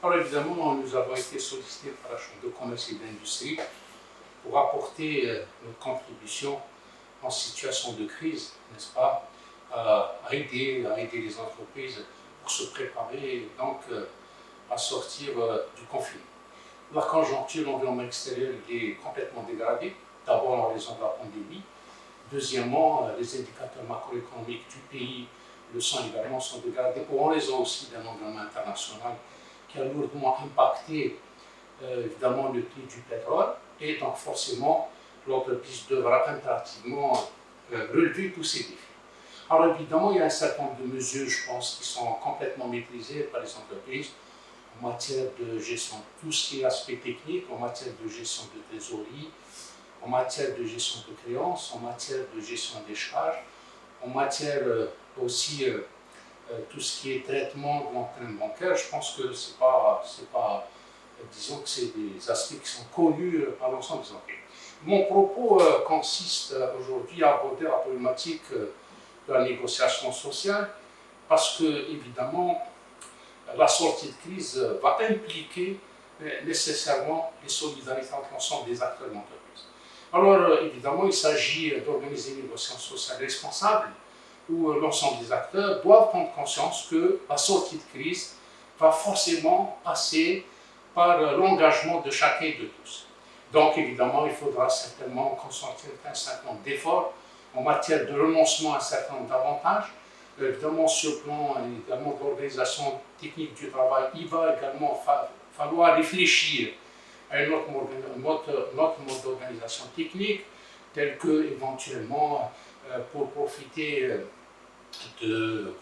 Alors évidemment, nous avons été sollicités par la Chambre de commerce et d'industrie pour apporter notre contribution en situation de crise, n'est-ce pas, à aider les entreprises pour se préparer donc à sortir du conflit. La conjoncture, l'environnement extérieur est complètement dégradé, d'abord en raison de la pandémie. Deuxièmement, les indicateurs macroéconomiques du pays le sont également, sont dégradés en raison aussi d'un environnement international qui a lourdement impacté évidemment le prix du pétrole, et donc forcément l'entreprise devra impérativement relever tous ces défis. Alors évidemment, il y a un certain nombre de mesures, je pense, qui sont complètement maîtrisées par les entreprises en matière de gestion, tout ce qui est aspect technique, en matière de gestion de trésorerie, en matière de gestion de créances, en matière de gestion des charges, en matière aussi tout ce qui est traitement de l'empreinte bancaire. Je pense que disons que c'est des aspects qui sont connus par l'ensemble des entreprises. Mon propos consiste aujourd'hui à aborder la problématique de la négociation sociale, parce que, évidemment, la sortie de crise va impliquer nécessairement les solidarités entre l'ensemble des acteurs de l'entreprise. Alors, évidemment, il s'agit d'organiser une négociation sociale responsable où l'ensemble des acteurs doivent prendre conscience que la sortie de crise va forcément passer par l'engagement de chacun et de tous. Donc, évidemment, il faudra certainement consentir un certain nombre d'efforts en matière de renoncement à un certain nombre d'avantages. Évidemment, sur le plan également de l'organisation technique du travail, il va également falloir réfléchir à un autre mode d'organisation technique, tel que, éventuellement, pour profiter de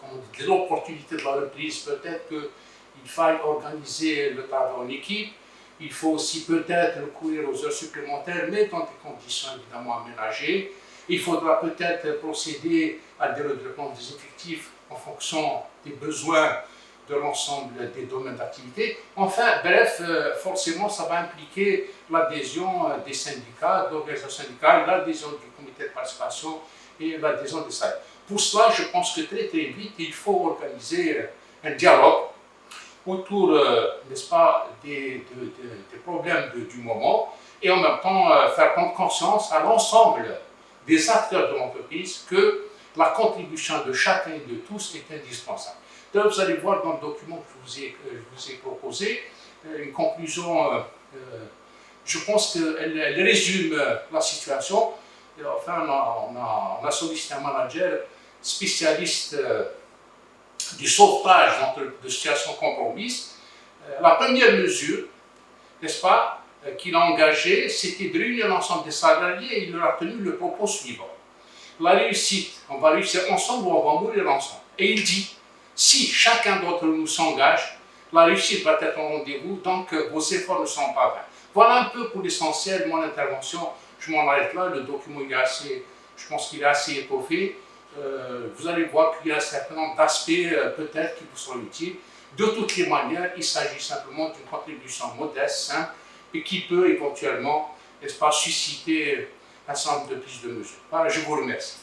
l'opportunité de la reprise, peut-être qu'il faille organiser le travail en équipe. Il faut aussi peut-être recourir aux heures supplémentaires, mais dans des conditions évidemment aménagées. Il faudra peut-être procéder à des regroupements des effectifs en fonction des besoins de l'ensemble des domaines d'activité. Enfin, bref, forcément, ça va impliquer l'adhésion des syndicats, de l'organisation syndicale, l'adhésion du comité de participation et l'adhésion des salariés. Pour cela, je pense que très vite, il faut organiser un dialogue autour, n'est-ce pas, des problèmes du moment, et en même temps faire prendre conscience à l'ensemble des acteurs de l'entreprise que la contribution de chacun et de tous est indispensable. Donc, vous allez voir dans le document que je vous ai proposé une conclusion, je pense qu'elle résume la situation. Et enfin, on a sollicité un manager spécialiste du sauvetage de situations compromises. La première mesure, n'est-ce pas, qu'il a engagée, c'était de réunir l'ensemble des salariés, et il leur a tenu le propos suivant. La réussite, on va réussir ensemble ou on va mourir ensemble. Et il dit, si chacun d'entre nous s'engage, la réussite va être au rendez-vous, donc vos efforts ne seront pas vains. Voilà un peu pour l'essentiel de mon intervention. Je m'en arrête là, le document il est assez, je pense qu'il est assez étoffé. Vous allez voir qu'il y a un certain nombre d'aspects peut-être qui vous seront utiles. De toutes les manières, il s'agit simplement d'une contribution modeste, simple, et qui peut éventuellement, n'est-ce pas, susciter un certain nombre de prises de mesures. Voilà, je vous remercie.